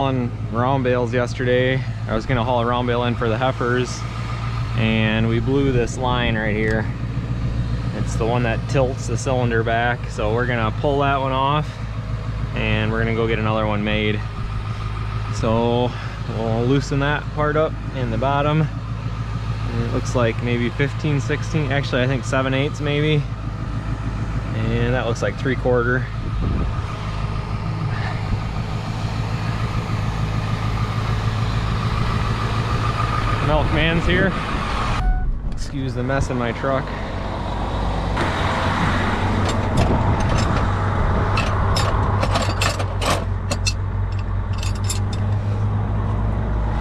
hauling round bales yesterday. I was gonna haul a round bale in for the heifers, and we blew this line right here. It's the one that tilts the cylinder back, so we're gonna pull that one off and we're gonna go get another one made. So we'll loosen that part up in the bottom. And it looks like maybe 15, 16, actually I think 7/8 maybe. And that looks like 3/4. Milkman's here. Excuse the mess in my truck.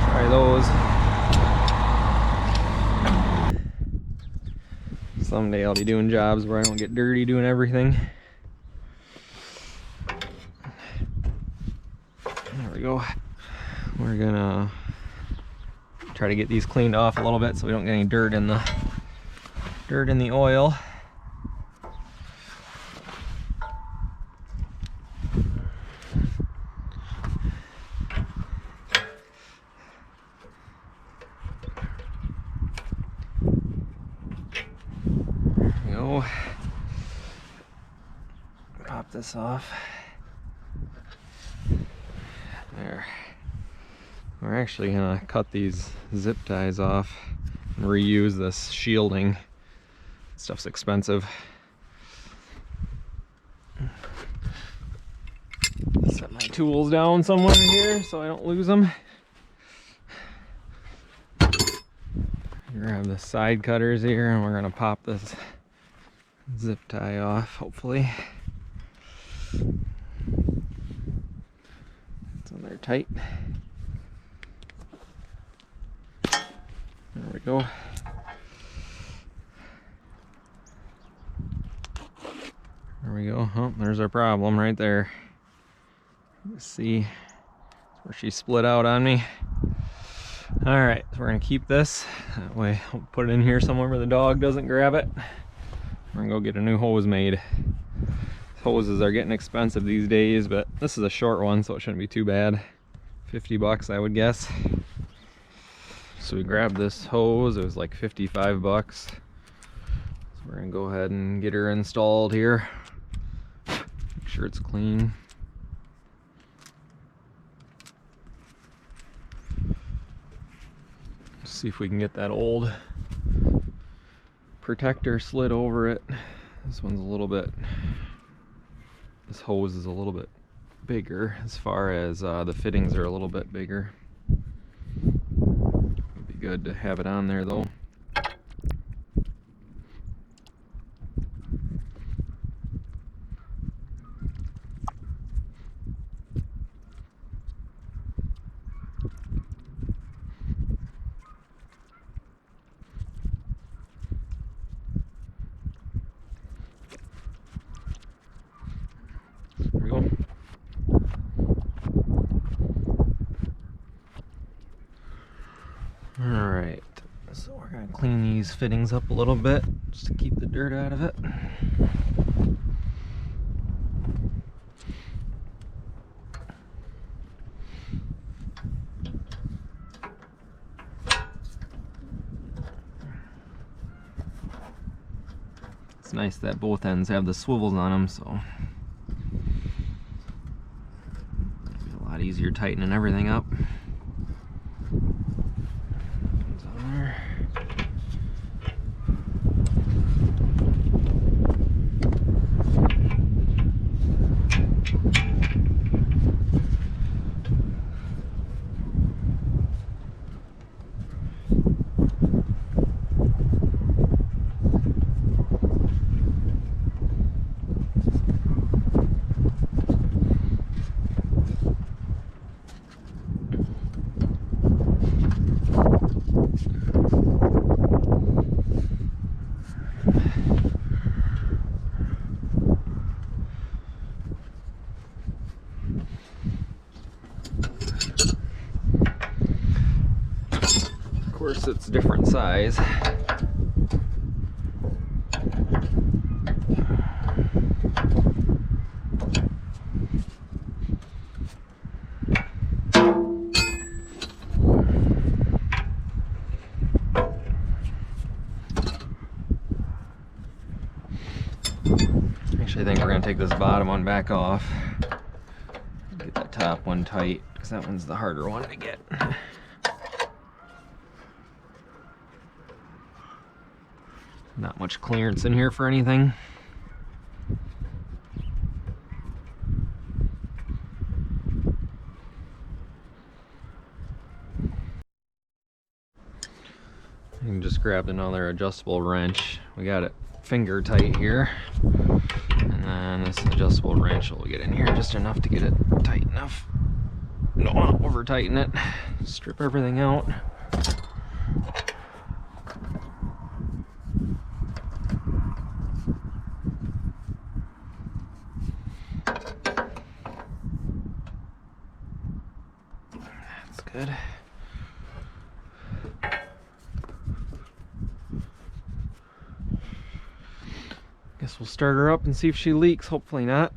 Try those. Someday I'll be doing jobs where I don't get dirty doing everything. There we go. We're gonna try to get these cleaned off a little bit so we don't get any dirt in the oil. There we go. Pop this off. There. We're actually gonna cut these zip ties off and reuse this shielding. Stuff's expensive. Set my tools down somewhere here so I don't lose them. Grab the side cutters here and we're gonna pop this zip tie off, hopefully. So they're tight. There we go. There we go. Oh, there's our problem right there. Let's see where she split out on me. All right, so we're gonna keep this. That way I'll put it in here somewhere where the dog doesn't grab it. We're gonna go get a new hose made. Hoses are getting expensive these days, but this is a short one, so it shouldn't be too bad. 50 bucks, I would guess. So we grabbed this hose, it was like 55 bucks. So we're gonna go ahead and get her installed here. Make sure it's clean. See if we can get that old protector slid over it. This one's a little bit, this hose is a little bit bigger as far as the fittings are a little bit bigger. Good to have it on there though. There we go. Alright, so we're going to clean these fittings up a little bit just to keep the dirt out of it. It's nice that both ends have the swivels on them, so it'll be a lot easier tightening everything up. course it's different size. Actually, I think we're gonna take this bottom one back off. Get that top one tight, because that one's the harder one to get. Not much clearance in here for anything. And just grabbed another adjustable wrench. We got it finger tight here. And then this adjustable wrench will get in here just enough to get it tight enough. Don't want to over tighten it. Strip everything out. That's good. Guess we'll start her up and see if she leaks. Hopefully not.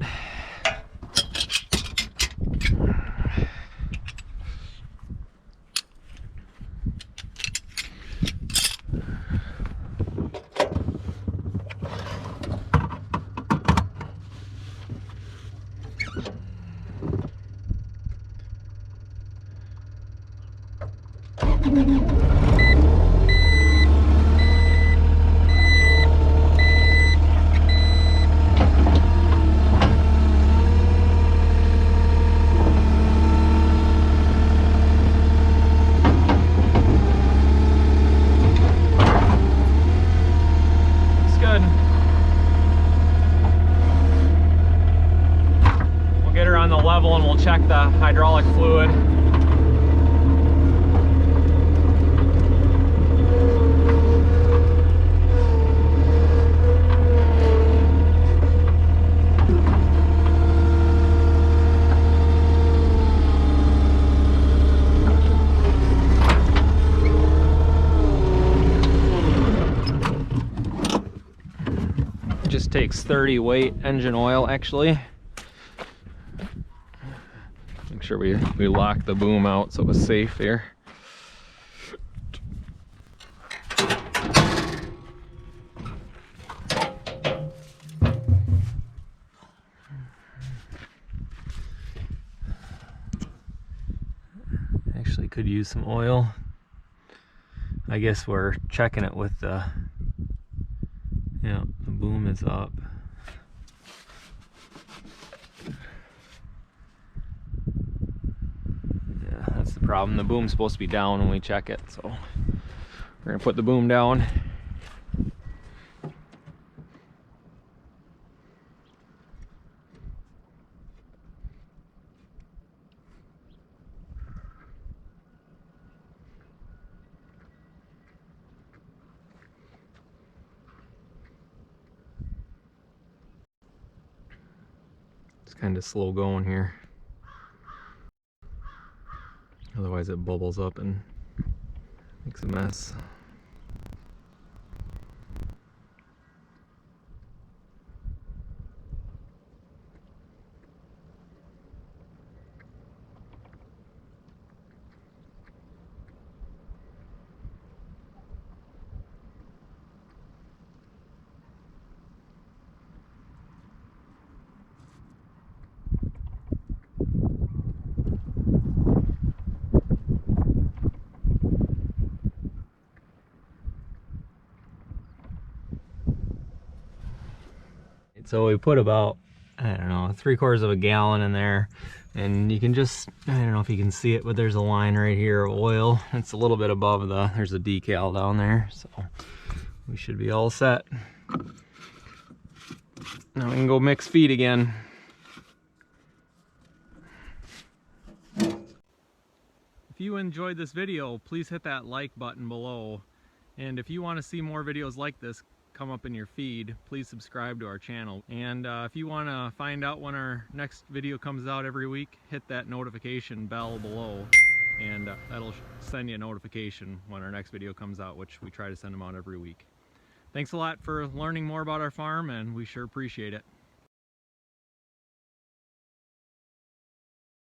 On the level and we'll check the hydraulic fluid. It just takes 30 weight engine oil actually. Make sure we lock the boom out so it was safe here. Actually could use some oil. I guess we're checking it with the, yeah, the boom is up. That's the problem. The boom's supposed to be down when we check it, so we're gonna put the boom down. It's kind of slow going here. Otherwise it bubbles up and makes a mess. So we put about, I don't know, 3/4 of a gallon in there, and you can just, I don't know if you can see it, but there's a line right here of oil. It's a little bit above there's a decal down there, so we should be all set. Now we can go mix feed again. If you enjoyed this video, please hit that like button below. And if you want to see more videos like this come up in your feed, please subscribe to our channel. And if you want to find out when our next video comes out every week, hit that notification bell below, and that'll send you a notification when our next video comes out, which we try to send them out every week. Thanks a lot for learning more about our farm, and we sure appreciate it.